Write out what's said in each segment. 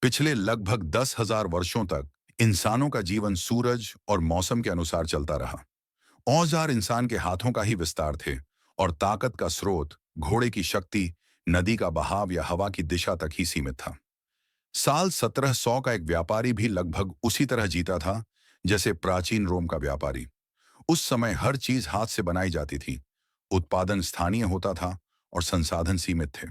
पिछले लगभग 10,000 वर्षों तक इंसानों का जीवन सूरज और मौसम के अनुसार चलता रहा। औजार इंसान के हाथों का ही विस्तार थे और ताकत का स्रोत, घोड़े की शक्ति, नदी का बहाव या हवा की दिशा तक ही सीमित था। साल 1700 का एक व्यापारी भी लगभग उसी तरह जीता था जैसे प्राचीन रोम का व्यापारी। उस समय हर चीज हाथ से बनाई जाती थी, उत्पादन स्थानीय होता था और संसाधन सीमित थे।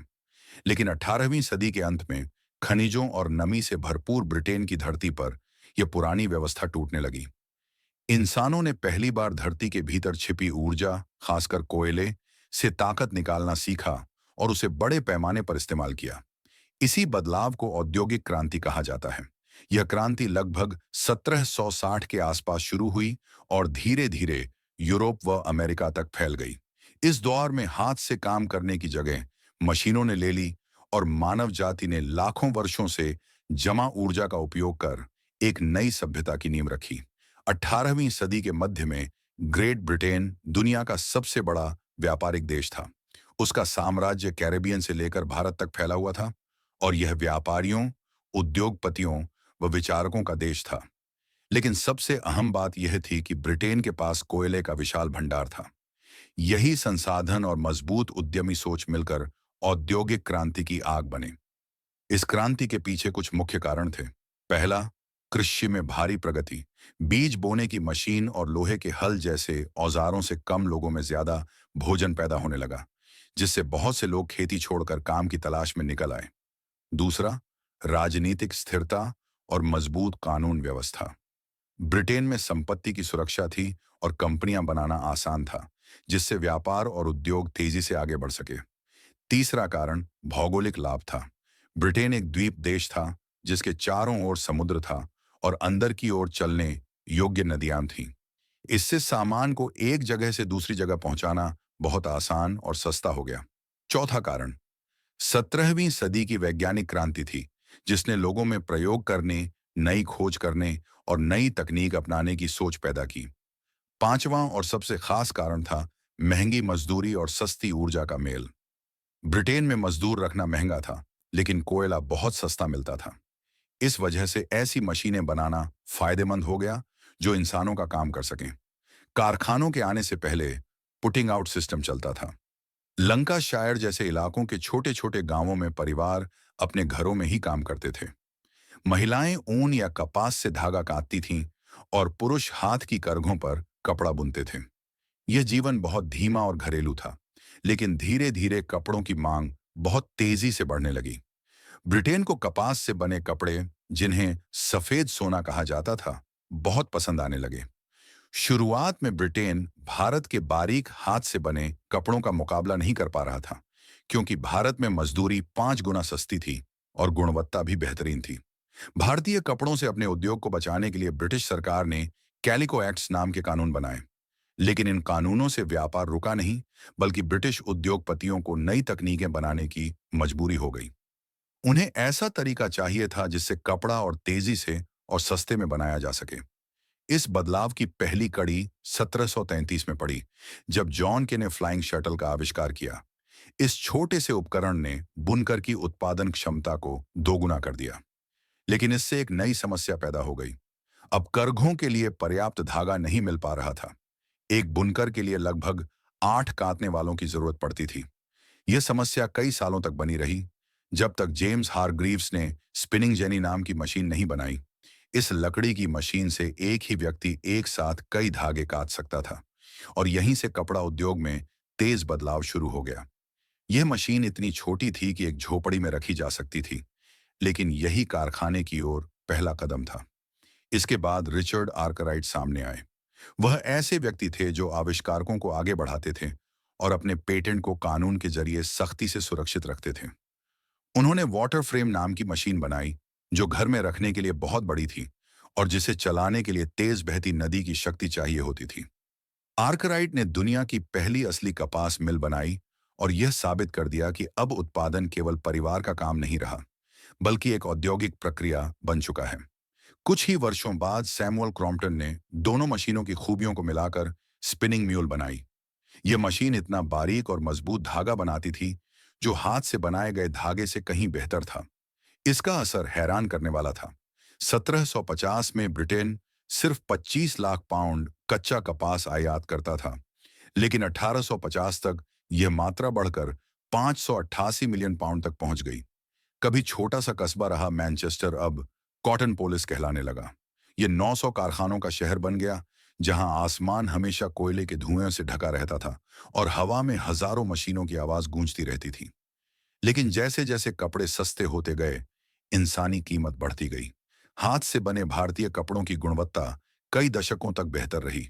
लेकिन 18वीं सदी के अंत में खनिजों और नमी से भरपूर ब्रिटेन की धरती पर यह पुरानी व्यवस्था टूटने लगी। इंसानों ने पहली बार धरती के भीतर छिपी ऊर्जा, खासकर कोयले, से ताकत निकालना सीखा और उसे बड़े पैमाने पर इस्तेमाल किया। इसी बदलाव को औद्योगिक क्रांति कहा जाता है। यह क्रांति लगभग 1760 के आसपास शुरू हुई और धीरे धीरे यूरोप व अमेरिका तक फैल गई। इस दौर में हाथ से काम करने की जगह मशीनों ने ले ली और मानव जाति ने लाखों वर्षों से जमा ऊर्जा का उपयोग कर एक नई सभ्यता की नींव रखी। 18वीं सदी के मध्य में ग्रेट ब्रिटेन दुनिया का सबसे बड़ा व्यापारिक देश था। उसका साम्राज्य कैरेबियन से लेकर भारत तक फैला हुआ था और यह व्यापारियों, उद्योगपतियों व विचारकों का देश था। लेकिन सबसे अहम बात यह थी कि ब्रिटेन के पास कोयले का विशाल भंडार था। यही संसाधन और मजबूत उद्यमी सोच मिलकर औद्योगिक क्रांति की आग बने। इस क्रांति के पीछे कुछ मुख्य कारण थे। पहला, कृषि में भारी प्रगति। बीज बोने की मशीन और लोहे के हल जैसे औजारों से कम लोगों में ज्यादा भोजन पैदा होने लगा, जिससे बहुत से लोग खेती छोड़कर काम की तलाश में निकल आए। दूसरा, राजनीतिक स्थिरता और मजबूत कानून व्यवस्था। ब्रिटेन में संपत्ति की सुरक्षा थी और कंपनियां बनाना आसान था, जिससे व्यापार और उद्योग तेजी से आगे बढ़ सके। तीसरा कारण भौगोलिक लाभ था। ब्रिटेन एक द्वीप देश था जिसके चारों ओर समुद्र था और अंदर की ओर चलने योग्य नदियां थीं। इससे सामान को एक जगह से दूसरी जगह पहुंचाना बहुत आसान और सस्ता हो गया। चौथा कारण 17वीं सदी की वैज्ञानिक क्रांति थी, जिसने लोगों में प्रयोग करने, नई खोज करने और नई तकनीक अपनाने की सोच पैदा की। पांचवां और सबसे खास कारण था महंगी मजदूरी और सस्ती ऊर्जा का मेल। ब्रिटेन में मजदूर रखना महंगा था, लेकिन कोयला बहुत सस्ता मिलता था। इस वजह से ऐसी मशीनें बनाना फायदेमंद हो गया जो इंसानों का काम कर सकें। कारखानों के आने से पहले पुटिंग आउट सिस्टम चलता था। लंकाशायर जैसे इलाकों के छोटे छोटे गांवों में परिवार अपने घरों में ही काम करते थे। महिलाएं ऊन या कपास से धागा काटती थीं और पुरुष हाथ की करघों पर कपड़ा बुनते थे। यह जीवन बहुत धीमा और घरेलू था, लेकिन धीरे धीरे कपड़ों की मांग बहुत तेजी से बढ़ने लगी। ब्रिटेन को कपास से बने कपड़े, जिन्हें सफेद सोना कहा जाता था, बहुत पसंद आने लगे। शुरुआत में ब्रिटेन भारत के बारीक हाथ से बने कपड़ों का मुकाबला नहीं कर पा रहा था, क्योंकि भारत में मजदूरी 5 गुना सस्ती थी और गुणवत्ता भी बेहतरीन थी। भारतीय कपड़ों से अपने उद्योग को बचाने के लिए ब्रिटिश सरकार ने कैलिको एक्ट्स नाम के कानून बनाए। लेकिन इन कानूनों से व्यापार रुका नहीं, बल्कि ब्रिटिश उद्योगपतियों को नई तकनीकें बनाने की मजबूरी हो गई। उन्हें ऐसा तरीका चाहिए था जिससे कपड़ा और तेजी से और सस्ते में बनाया जा सके। इस बदलाव की पहली कड़ी 1733 में पड़ी, जब जॉन के ने फ्लाइंग शटल का आविष्कार किया। इस छोटे से उपकरण ने बुनकर की उत्पादन क्षमता को दोगुना कर दिया। लेकिन इससे एक नई समस्या पैदा हो गई। अब करघों के लिए पर्याप्त धागा नहीं मिल पा रहा था। एक बुनकर के लिए लगभग 8 काटने वालों की जरूरत पड़ती थी। यह समस्या कई सालों तक बनी रही, जब तक जेम्स हारग्रीव्स ने स्पिनिंग जेनी नाम की मशीन नहीं बनाई। इस लकड़ी की मशीन से एक ही व्यक्ति एक साथ कई धागे काट सकता था और यहीं से कपड़ा उद्योग में तेज बदलाव शुरू हो गया। यह मशीन इतनी छोटी थी कि एक झोपड़ी में रखी जा सकती थी, लेकिन यही कारखाने की ओर पहला कदम था। इसके बाद रिचर्ड आर्कराइट सामने आए। वह ऐसे व्यक्ति थे जो आविष्कारकों को आगे बढ़ाते थे और अपने पेटेंट को कानून के जरिए सख्ती से सुरक्षित रखते थे। उन्होंने वाटर फ्रेम नाम की मशीन बनाई, जो घर में रखने के लिए बहुत बड़ी थी और जिसे चलाने के लिए तेज बहती नदी की शक्ति चाहिए होती थी। आर्कराइट ने दुनिया की पहली असली कपास मिल बनाई और यह साबित कर दिया कि अब उत्पादन केवल परिवार का काम नहीं रहा, बल्कि एक औद्योगिक प्रक्रिया बन चुका है। कुछ ही वर्षों बाद सैमुअल क्रॉम्पटन ने दोनों मशीनों की खूबियों को मिलाकर स्पिनिंग म्यूल बनाई। यह मशीन इतना बारीक और मजबूत धागा बनाती थी, जो हाथ से बनाए गए धागे से कहीं बेहतर था। इसका असर हैरान करने वाला था। 1750 में ब्रिटेन सिर्फ 25 लाख पाउंड कच्चा कपास आयात करता था, लेकिन 1850 तक यह मात्रा बढ़कर 588 मिलियन पाउंड तक पहुंच गई। कभी छोटा सा कस्बा रहा मैनचेस्टर अब कॉटन पोलिस कहलाने लगा। यह 900 कारखानों का शहर बन गया, जहां आसमान हमेशा कोयले के धुएं से ढका रहता था और हवा में हजारों मशीनों की आवाज गूंजती रहती थी। लेकिन जैसे जैसे कपड़े सस्ते होते गए, इंसानी कीमत बढ़ती गई। हाथ से बने भारतीय कपड़ों की गुणवत्ता कई दशकों तक बेहतर रही,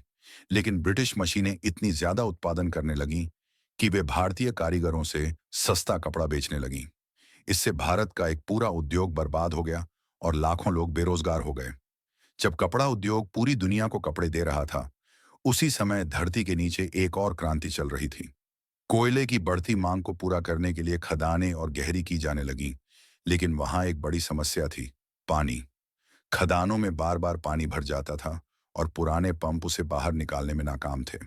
लेकिन ब्रिटिश मशीनें इतनी ज्यादा उत्पादन करने लगीं कि वे भारतीय कारीगरों से सस्ता कपड़ा बेचने लगीं। इससे भारत का एक पूरा उद्योग बर्बाद हो गया और लाखों लोग बेरोजगार हो गए। जब कपड़ा उद्योग पूरी दुनिया को कपड़े दे रहा था, उसी समय धरती के नीचे एक और क्रांति चल रही थी। कोयले की बढ़ती मांग को पूरा करने के लिए खदानें और गहरी की जाने लगीं, लेकिन वहां एक बड़ी समस्या थी, पानी। खदानों में बार बार पानी भर जाता था और पुराने पंप उसे बाहर निकालने में नाकाम थे।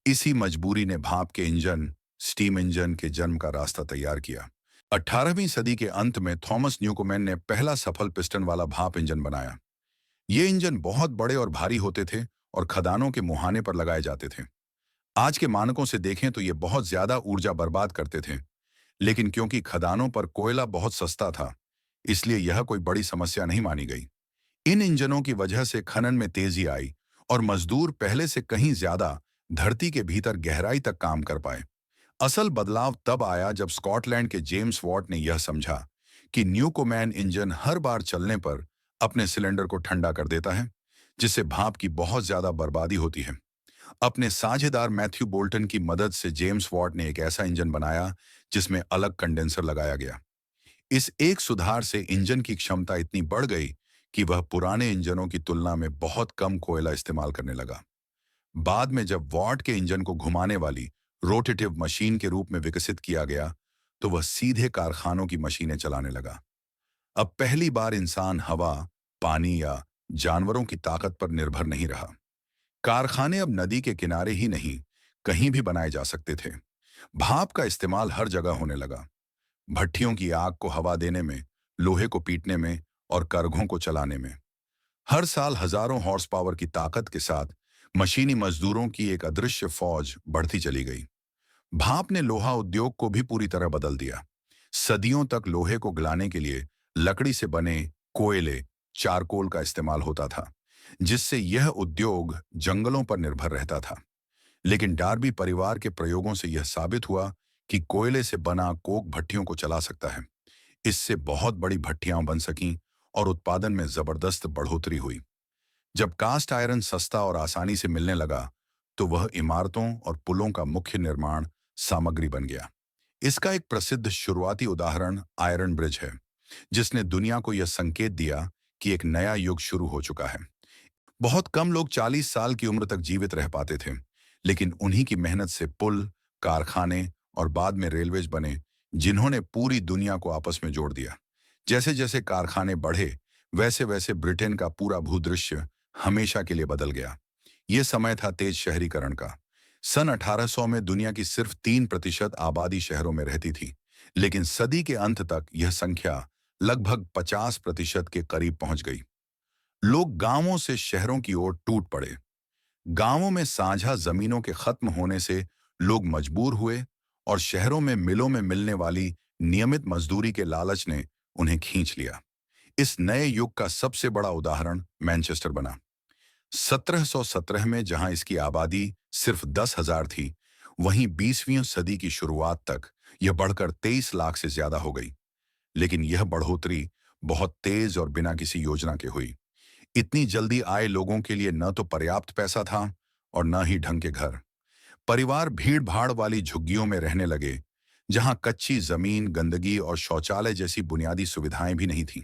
इसी मजबूरी ने भाप के इंजन, स्टीम इंजन के जन्म का रास्ता तैयार किया। 18वीं सदी के अंत में थॉमस न्यूकोमेन ने पहला सफल पिस्टन वाला भाप इंजन बनाया। ये इंजन बहुत बड़े और भारी होते थे और खदानों के मुहाने पर लगाए जाते थे। आज के मानकों से देखें तो ये बहुत ज्यादा ऊर्जा बर्बाद करते थे, लेकिन क्योंकि खदानों पर कोयला बहुत सस्ता था, इसलिए यह कोई बड़ी समस्या नहीं मानी गई। इन इंजनों की वजह से खनन में तेजी आई और मजदूर पहले से कहीं ज्यादा धरती के भीतर गहराई तक काम कर पाए। असल बदलाव तब आया जब स्कॉटलैंड के जेम्स वॉट ने यह समझा कि न्यूकोमैन इंजन हर बार चलने पर अपने सिलेंडर को ठंडा कर देता है, जिससे भाप की बहुत ज्यादा बर्बादी होती है। अपने साझेदार मैथ्यू बोल्टन की मदद से जेम्स वॉट ने एक ऐसा इंजन बनाया जिसमें अलग कंडेंसर लगाया गया। इस एक सुधार से इंजन की क्षमता इतनी बढ़ गई कि वह पुराने इंजनों की तुलना में बहुत कम कोयला इस्तेमाल करने लगा। बाद में जब वॉट के इंजन को घुमाने वाली रोटेटिव मशीन के रूप में विकसित किया गया, तो वह सीधे कारखानों की मशीनें चलाने लगा। अब पहली बार इंसान हवा, पानी या जानवरों की ताकत पर निर्भर नहीं रहा। कारखाने अब नदी के किनारे ही नहीं, कहीं भी बनाए जा सकते थे। भाप का इस्तेमाल हर जगह होने लगा। भट्टियों की आग को हवा देने में, लोहे को पीटने में और करघों को चलाने में। हर साल हजारों हॉर्स पावर की ताकत के साथ मशीनी मजदूरों की एक अदृश्य फौज बढ़ती चली गई। भाप ने लोहा उद्योग को भी पूरी तरह बदल दिया। सदियों तक लोहे को गलाने के लिए लकड़ी से बने कोयले, चारकोल का इस्तेमाल होता था, जिससे यह उद्योग जंगलों पर निर्भर रहता था। लेकिन डार्बी परिवार के प्रयोगों से यह साबित हुआ कि कोयले से बना कोक भट्टियों को चला सकता है। इससे बहुत बड़ी भट्टियां बन सकीं और उत्पादन में जबरदस्त बढ़ोतरी हुई। जब कास्ट आयरन सस्ता और आसानी से मिलने लगा, तो वह इमारतों और पुलों का मुख्य निर्माण सामग्री बन गया। इसका एक प्रसिद्ध शुरुआती उदाहरण आयरन ब्रिज है, जिसने दुनिया को यह संकेत दिया कि एक नया युग शुरू हो चुका है। बहुत कम लोग 40 साल की उम्र तक जीवित रह पाते थे, लेकिन उन्हीं की मेहनत से पुल, कारखाने और बाद में रेलवेज बने, जिन्होंने पूरी दुनिया को आपस में जोड़ दिया। जैसे जैसे कारखाने बढ़े, वैसे वैसे ब्रिटेन का पूरा भूदृश्य हमेशा के लिए बदल गया। यह समय था तेज शहरीकरण का। सन 1800 में दुनिया की सिर्फ 3% आबादी शहरों में रहती थी, लेकिन सदी के अंत तक यह संख्या लगभग 50% के करीब पहुंच गई। लोग गांवों से शहरों की ओर टूट पड़े। गांवों में साझा जमीनों के खत्म होने से लोग मजबूर हुए और शहरों में मिलों में मिलने वाली नियमित मजदूरी के लालच ने उन्हें खींच लिया। इस नए युग का सबसे बड़ा उदाहरण मैनचेस्टर बना। 1717 में जहां इसकी आबादी सिर्फ 10,000 थी, वहीं 20वीं सदी की शुरुआत तक यह बढ़कर 23 लाख से ज्यादा हो गई। लेकिन यह बढ़ोतरी बहुत तेज और बिना किसी योजना के हुई। इतनी जल्दी आए लोगों के लिए न तो पर्याप्त पैसा था और न ही ढंग के घर। परिवार भीड़ भाड़ वाली झुग्गियों में रहने लगे, जहां कच्ची जमीन, गंदगी और शौचालय जैसी बुनियादी सुविधाएं भी नहीं थीं।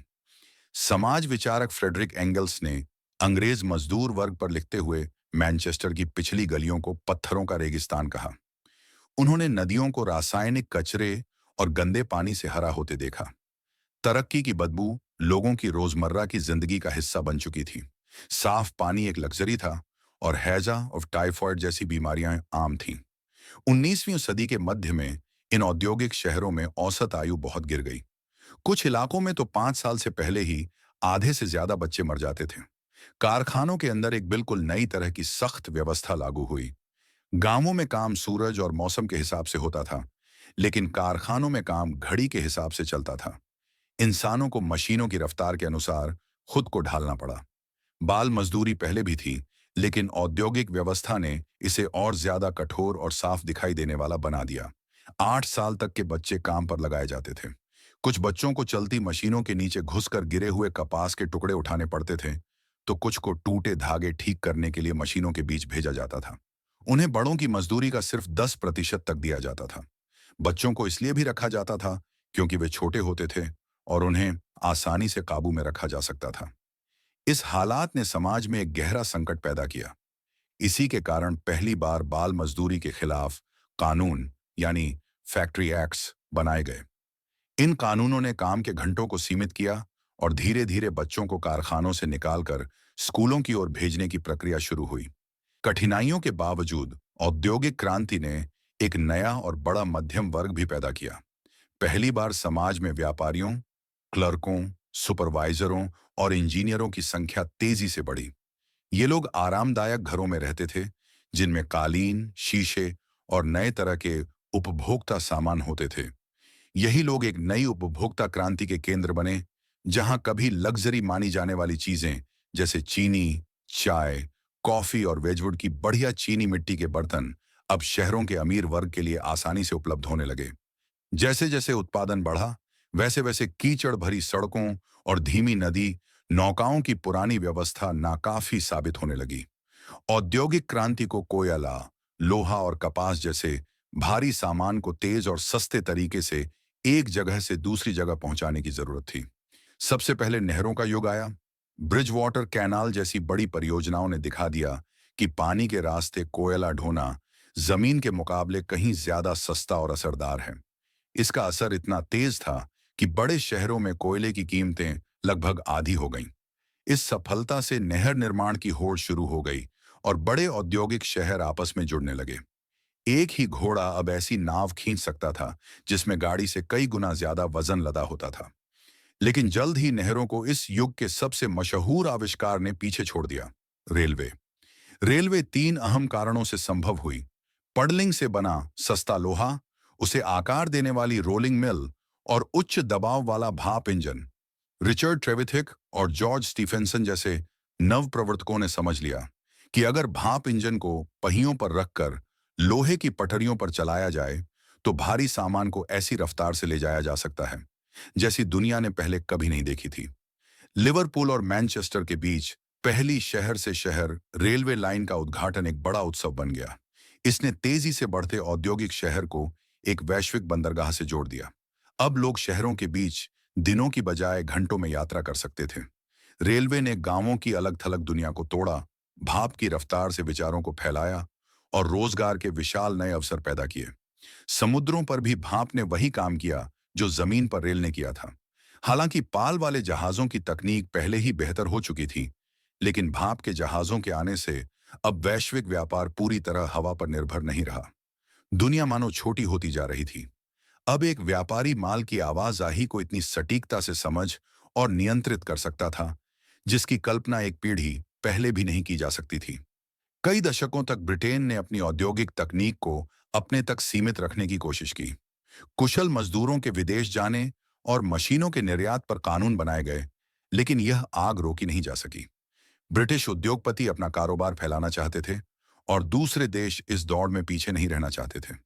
समाज विचारक फ्रेडरिक एंगल्स ने अंग्रेज मजदूर वर्ग पर लिखते हुए मैनचेस्टर की पिछली गलियों को पत्थरों का रेगिस्तान कहा। उन्होंने नदियों को रासायनिक कचरे और गंदे पानी से हरा होते देखा। तरक्की की बदबू लोगों की रोजमर्रा की जिंदगी का हिस्सा बन चुकी थी। साफ पानी एक लग्जरी था और हैजा और टाइफॉइड जैसी बीमारियां आम थीं। 19वीं सदी के मध्य में इन औद्योगिक शहरों में औसत आयु बहुत गिर गई। कुछ इलाकों में तो 5 साल से पहले ही आधे से ज्यादा बच्चे मर जाते थे। कारखानों के अंदर एक बिल्कुल नई तरह की सख्त व्यवस्था लागू हुई। गांवों में काम सूरज और मौसम के हिसाब से होता था, लेकिन कारखानों में काम घड़ी के हिसाब से चलता था। इंसानों को मशीनों की रफ्तार के अनुसार खुद को ढालना पड़ा। बाल मजदूरी पहले भी थी, लेकिन औद्योगिक व्यवस्था ने इसे और ज्यादा कठोर और साफ दिखाई देने वाला बना दिया। 8 साल तक के बच्चे काम पर लगाए जाते थे। कुछ बच्चों को चलती मशीनों के नीचे घुसकर गिरे हुए कपास के टुकड़े उठाने पड़ते थे, तो कुछ को टूटे धागे ठीक करने के लिए मशीनों के बीच भेजा जाता था। उन्हें बड़ों की मजदूरी का सिर्फ 10% तक दिया जाता था। बच्चों को इसलिए भी रखा जाता था क्योंकि वे छोटे होते थे और उन्हें आसानी से काबू में रखा जा सकता था। इस हालात ने समाज में एक गहरा संकट पैदा किया। इसी के कारण पहली बार बाल मजदूरी के खिलाफ कानून यानी फैक्ट्री एक्ट्स बनाए गए। इन कानूनों ने काम के घंटों को सीमित किया और धीरे धीरे बच्चों को कारखानों से निकालकर स्कूलों की ओर भेजने की प्रक्रिया शुरू हुई। कठिनाइयों के बावजूद औद्योगिक क्रांति ने एक नया और बड़ा मध्यम वर्ग भी पैदा किया। पहली बार समाज में व्यापारियों, क्लर्कों, सुपरवाइजरों और इंजीनियरों की संख्या तेजी से बढ़ी। ये लोग आरामदायक घरों में रहते थे, जिनमें कालीन, शीशे और नए तरह के उपभोक्ता सामान होते थे। यही लोग एक नई उपभोक्ता क्रांति के केंद्र बने, जहां कभी लग्जरी मानी जाने वाली चीजें जैसे चीनी, चाय, कॉफी और वेजवुड की बढ़िया चीनी मिट्टी के बर्तन अब शहरों के अमीर वर्ग के लिए आसानी से उपलब्ध होने लगे। जैसे जैसे उत्पादन बढ़ा, वैसे वैसे कीचड़ भरी सड़कों और धीमी नदी नौकाओं की पुरानी व्यवस्था नाकाफी साबित होने लगी। औद्योगिक क्रांति को कोयला, लोहा और कपास जैसे भारी सामान को तेज और सस्ते तरीके से एक जगह से दूसरी जगह पहुंचाने की जरूरत थी। सबसे पहले नहरों का युग आया। ब्रिज वाटर कैनाल जैसी बड़ी परियोजनाओं ने दिखा दिया कि पानी के रास्ते कोयला ढोना जमीन के मुकाबले कहीं ज्यादा सस्ता और असरदार है। इसका असर इतना तेज था कि बड़े शहरों में कोयले की कीमतें लगभग आधी हो गईं। इस सफलता से नहर निर्माण की होड़ शुरू हो गई और बड़े औद्योगिक शहर आपस में जुड़ने लगे। एक ही घोड़ा अब ऐसी नाव खींच सकता था जिसमें गाड़ी से कई गुना ज्यादा वजन लदा होता था। लेकिन जल्द ही नहरों को इस युग के सबसे मशहूर आविष्कार ने पीछे छोड़ दिया, रेलवे। रेलवे 3 अहम कारणों से संभव हुई। पडलिंग से बना सस्ता लोहा, उसे आकार देने वाली रोलिंग मिल और उच्च दबाव वाला भाप इंजन। रिचर्ड ट्रेविथिक और जॉर्ज स्टीफेंसन जैसे नव प्रवर्तकों ने समझ लिया कि अगर भाप इंजन को पहियों पर रखकर लोहे की पटरियों पर चलाया जाए, तो भारी सामान को ऐसी रफ्तार से ले जाया जा सकता है जैसी दुनिया ने पहले कभी नहीं देखी थी। लिवरपूल और मैनचेस्टर के बीच पहली शहर से शहर रेलवे लाइन का उद्घाटन एक बड़ा उत्सव बन गया। इसने तेजी से बढ़ते औद्योगिक शहर को एक वैश्विक बंदरगाह से जोड़ दिया। अब लोग शहरों के बीच दिनों की बजाय घंटों में यात्रा कर सकते थे। रेलवे ने गांवों की अलग थलग दुनिया को तोड़ा, भाप की रफ्तार से विचारों को फैलाया और रोजगार के विशाल नए अवसर पैदा किए। समुद्रों पर भी भाप ने वही काम किया जो जमीन पर रेल ने किया था। हालांकि पाल वाले जहाजों की तकनीक पहले ही बेहतर हो चुकी थी, लेकिन भाप के जहाजों के आने से अब वैश्विक व्यापार पूरी तरह हवा पर निर्भर नहीं रहा। दुनिया मानो छोटी होती जा रही थी। अब एक व्यापारी माल की आवाजाही को इतनी सटीकता से समझ और नियंत्रित कर सकता था, जिसकी कल्पना एक पीढ़ी पहले भी नहीं की जा सकती थी। कई दशकों तक ब्रिटेन ने अपनी औद्योगिक तकनीक को अपने तक सीमित रखने की कोशिश की। कुशल मजदूरों के विदेश जाने और मशीनों के निर्यात पर कानून बनाए गए, लेकिन यह आग रोकी नहीं जा सकी। ब्रिटिश उद्योगपति अपना कारोबार फैलाना चाहते थे और दूसरे देश इस दौड़ में पीछे नहीं रहना चाहते थे।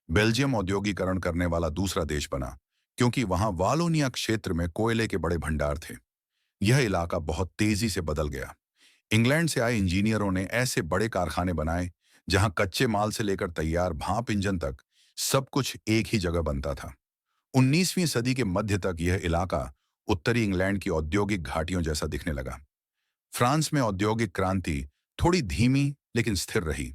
बेल्जियम औद्योगिकरण करने वाला दूसरा देश बना, क्योंकि वहां वालोनिया क्षेत्र में कोयले के बड़े भंडार थे। यह इलाका बहुत तेजी से बदल गया। इंग्लैंड से आए इंजीनियरों ने ऐसे बड़े कारखाने बनाए जहां कच्चे माल से लेकर तैयार भाप इंजन तक सब कुछ एक ही जगह बनता था। 19वीं सदी के मध्य तक यह इलाका उत्तरी इंग्लैंड की औद्योगिक घाटियों जैसा दिखने लगा। फ्रांस में औद्योगिक क्रांति थोड़ी धीमी लेकिन स्थिर रही।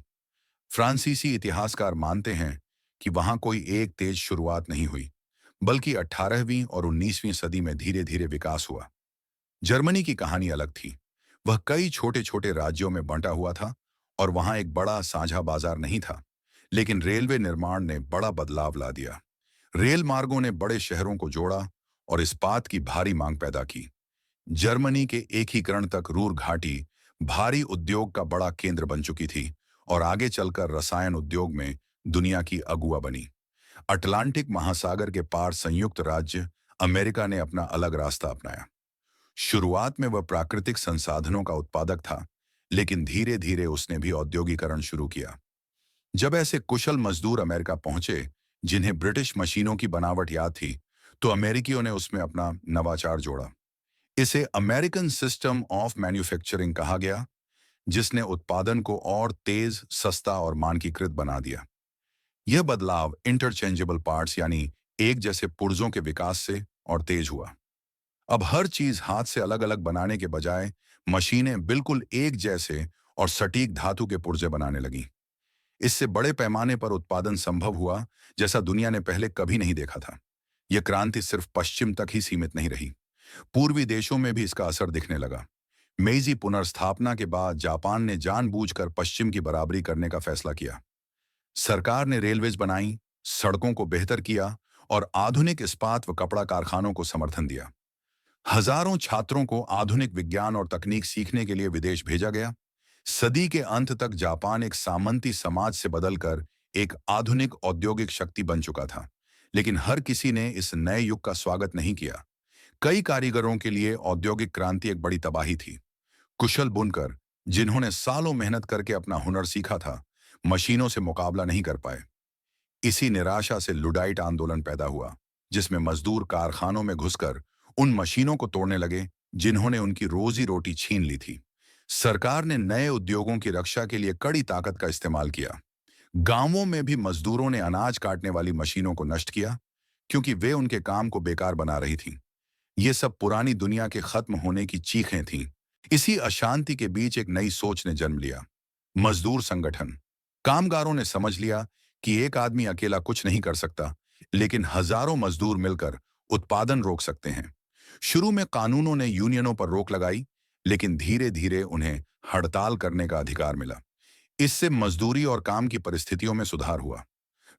फ्रांसीसी इतिहासकार मानते हैं कि वहां कोई एक तेज शुरुआत नहीं हुई, बल्कि 18वीं और 19वीं सदी में धीरे धीरे विकास हुआ। जर्मनी की कहानी अलग थी। वह कई छोटे छोटे राज्यों में बंटा हुआ था और वहां एक बड़ा साझा बाजार नहीं था, लेकिन रेलवे निर्माण ने बड़ा बदलाव ला दिया। रेल मार्गों ने बड़े शहरों को जोड़ा और इस्पात की भारी मांग पैदा की। जर्मनी के एकीकरण तक रूर घाटी भारी उद्योग का बड़ा केंद्र बन चुकी थी और आगे चलकर रसायन उद्योग में दुनिया की अगुआ बनी। अटलांटिक महासागर के पार संयुक्त राज्य अमेरिका ने अपना अलग रास्ता अपनाया। शुरुआत में वह प्राकृतिक संसाधनों का उत्पादक था, लेकिन धीरे धीरे उसने भी औद्योगिकरण शुरू किया। जब ऐसे कुशल मजदूर अमेरिका पहुंचे जिन्हें ब्रिटिश मशीनों की बनावट याद थी, तो अमेरिकियों ने उसमें अपना नवाचार जोड़ा। इसे अमेरिकन सिस्टम ऑफ मैन्युफैक्चरिंग कहा गया, जिसने उत्पादन को और तेज, सस्ता और मानकीकृत बना दिया। यह बदलाव इंटरचेंजेबल पार्ट्स यानी एक जैसे पुर्जों के विकास से और तेज हुआ। अब हर चीज हाथ से अलग अलग बनाने के बजाय मशीनें बिल्कुल एक जैसे और सटीक धातु के पुर्जे बनाने लगीं। इससे बड़े पैमाने पर उत्पादन संभव हुआ, जैसा दुनिया ने पहले कभी नहीं देखा था। यह क्रांति सिर्फ पश्चिम तक ही सीमित नहीं रही, पूर्वी देशों में भी इसका असर दिखने लगा। मेजी पुनर्स्थापना के बाद जापान ने जानबूझकर पश्चिम की बराबरी करने का फैसला किया। सरकार ने रेलवेज बनाई, सड़कों को बेहतर किया और आधुनिक इस्पात व कपड़ा कारखानों को समर्थन दिया। हजारों छात्रों को आधुनिक विज्ञान और तकनीक सीखने के लिए विदेश भेजा गया। सदी के अंत तक जापान एक सामंती समाज से बदलकर एक आधुनिक औद्योगिक शक्ति बन चुका था, लेकिन हर किसी ने इस नए युग का स्वागत नहीं किया। कई कारीगरों के लिए औद्योगिक क्रांति एक बड़ी तबाही थी। कुशल बुनकर, जिन्होंने सालों मेहनत करके अपना हुनर सीखा था, मशीनों से मुकाबला नहीं कर पाए। इसी निराशा से लुडाइट आंदोलन पैदा हुआ, जिसमें मजदूर कारखानों में घुसकर उन मशीनों को तोड़ने लगे जिन्होंने उनकी रोजी रोटी छीन ली थी। सरकार ने नए उद्योगों की रक्षा के लिए कड़ी ताकत का इस्तेमाल किया। गांवों में भी मजदूरों ने अनाज काटने वाली मशीनों को नष्ट किया, क्योंकि वे उनके काम को बेकार बना रही थीं। ये सब पुरानी दुनिया के खत्म होने की चीखें थीं। इसी अशांति के बीच एक नई सोच ने जन्म लिया, मजदूर संगठन। कामगारों ने समझ लिया कि एक आदमी अकेला कुछ नहीं कर सकता, लेकिन हजारों मजदूर मिलकर उत्पादन रोक सकते हैं। शुरू में कानूनों ने यूनियनों पर रोक लगाई, लेकिन धीरे धीरे उन्हें हड़ताल करने का अधिकार मिला। इससे मजदूरी और काम की परिस्थितियों में सुधार हुआ।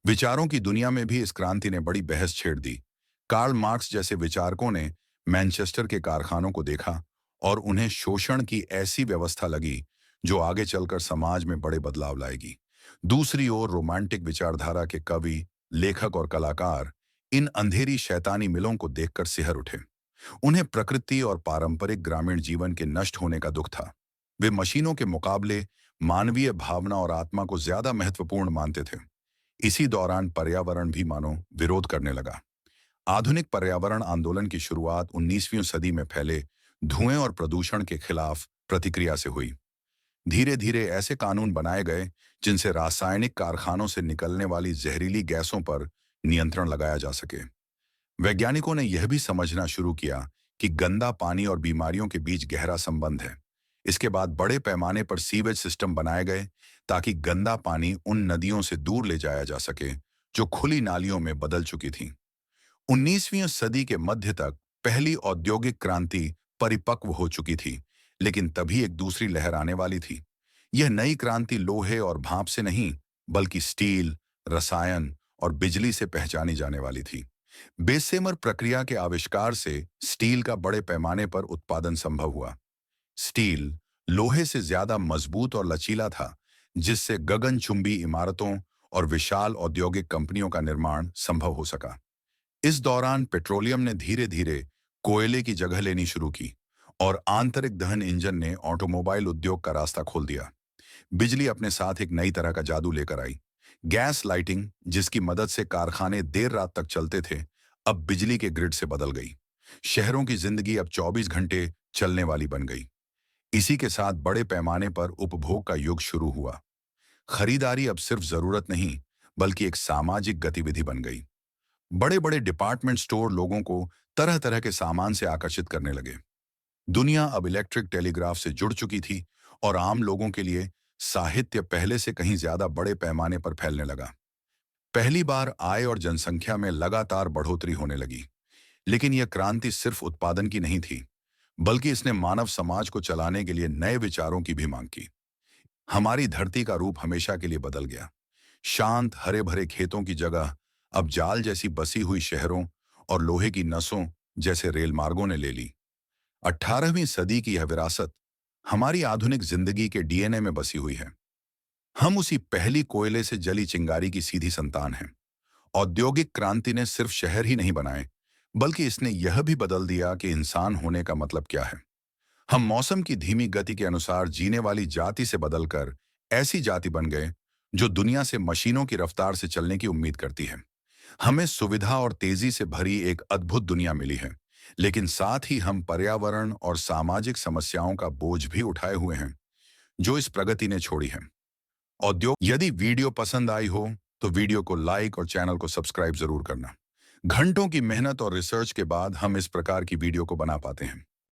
विचारों की दुनिया में भी इस क्रांति ने बड़ी बहस छेड़ दी। कार्ल मार्क्स जैसे विचारकों ने मैनचेस्टर के कारखानों को देखा और उन्हें शोषण की ऐसी व्यवस्था लगी जो आगे चलकर समाज में बड़े बदलाव लाएगी। दूसरी ओर रोमांटिक विचारधारा के कवि, लेखक और कलाकार इन अंधेरी शैतानी मिलों को देखकर सिहर उठे। उन्हें प्रकृति और पारंपरिक ग्रामीण जीवन के नष्ट होने का दुख था। वे मशीनों के मुकाबले मानवीय भावना और आत्मा को ज्यादा महत्वपूर्ण मानते थे। इसी दौरान पर्यावरण भी मानो विरोध करने लगा। आधुनिक पर्यावरण आंदोलन की शुरुआत 19वीं सदी में फैले धुएं और प्रदूषण के खिलाफ प्रतिक्रिया से हुई। धीरे धीरे ऐसे कानून बनाए गए जिनसे रासायनिक कारखानों से निकलने वाली जहरीली गैसों पर नियंत्रण लगाया जा सके। वैज्ञानिकों ने यह भी समझना शुरू किया कि गंदा पानी और बीमारियों के बीच गहरा संबंध है। इसके बाद बड़े पैमाने पर सीवेज सिस्टम बनाए गए ताकि गंदा पानी उन नदियों से दूर ले जाया जा सके जो खुली नालियों में बदल चुकी थीं। 19वीं सदी के मध्य तक पहली औद्योगिक क्रांति परिपक्व हो चुकी थी, लेकिन तभी एक दूसरी लहर आने वाली थी। यह नई क्रांति लोहे और भाप से नहीं, बल्कि स्टील, रसायन और बिजली से पहचानी जाने वाली थी। बेसेमर प्रक्रिया के आविष्कार से स्टील का बड़े पैमाने पर उत्पादन संभव हुआ। स्टील लोहे से ज्यादा मजबूत और लचीला था, जिससे गगनचुंबी इमारतों और विशाल औद्योगिक कंपनियों का निर्माण संभव हो सका। इस दौरान पेट्रोलियम ने धीरे धीरे कोयले की जगह लेनी शुरू की और आंतरिक दहन इंजन ने ऑटोमोबाइल उद्योग का रास्ता खोल दिया। बिजली अपने साथ एक नई तरह का जादू लेकर आई। गैस लाइटिंग, जिसकी मदद से कारखाने देर रात तक चलते थे, अब बिजली के ग्रिड से बदल गई। शहरों की जिंदगी अब 24 घंटे चलने वाली बन गई। इसी के साथ बड़े पैमाने पर उपभोग का युग शुरू हुआ। खरीदारी अब सिर्फ जरूरत नहीं, बल्कि एक सामाजिक गतिविधि बन गई। बड़े बड़े डिपार्टमेंट स्टोर लोगों को तरह तरह के सामान से आकर्षित करने लगे। दुनिया अब इलेक्ट्रिक टेलीग्राफ से जुड़ चुकी थी और आम लोगों के लिए साहित्य पहले से कहीं ज्यादा बड़े पैमाने पर फैलने लगा। पहली बार आय और जनसंख्या में लगातार बढ़ोतरी होने लगी। लेकिन यह क्रांति सिर्फ उत्पादन की नहीं थी, बल्कि इसने मानव समाज को चलाने के लिए नए विचारों की भी मांग की। हमारी धरती का रूप हमेशा के लिए बदल गया। शांत हरे भरे खेतों की जगह अब जाल जैसी बसी हुई शहरों और लोहे की नसों जैसे रेल मार्गों ने ले ली। 18वीं सदी की यह विरासत हमारी आधुनिक जिंदगी के डीएनए में बसी हुई है। हम उसी पहली कोयले से जली चिंगारी की सीधी संतान हैं। औद्योगिक क्रांति ने सिर्फ शहर ही नहीं बनाए, बल्कि इसने यह भी बदल दिया कि इंसान होने का मतलब क्या है। हम मौसम की धीमी गति के अनुसार जीने वाली जाति से बदलकर ऐसी जाति बन गए जो दुनिया से मशीनों की रफ्तार से चलने की उम्मीद करती है। हमें सुविधा और तेजी से भरी एक अद्भुत दुनिया मिली है, लेकिन साथ ही हम पर्यावरण और सामाजिक समस्याओं का बोझ भी उठाए हुए हैं जो इस प्रगति ने छोड़ी है। औद्योग यदि वीडियो पसंद आई हो तो वीडियो को लाइक और चैनल को सब्सक्राइब जरूर करना। घंटों की मेहनत और रिसर्च के बाद हम इस प्रकार की वीडियो को बना पाते हैं।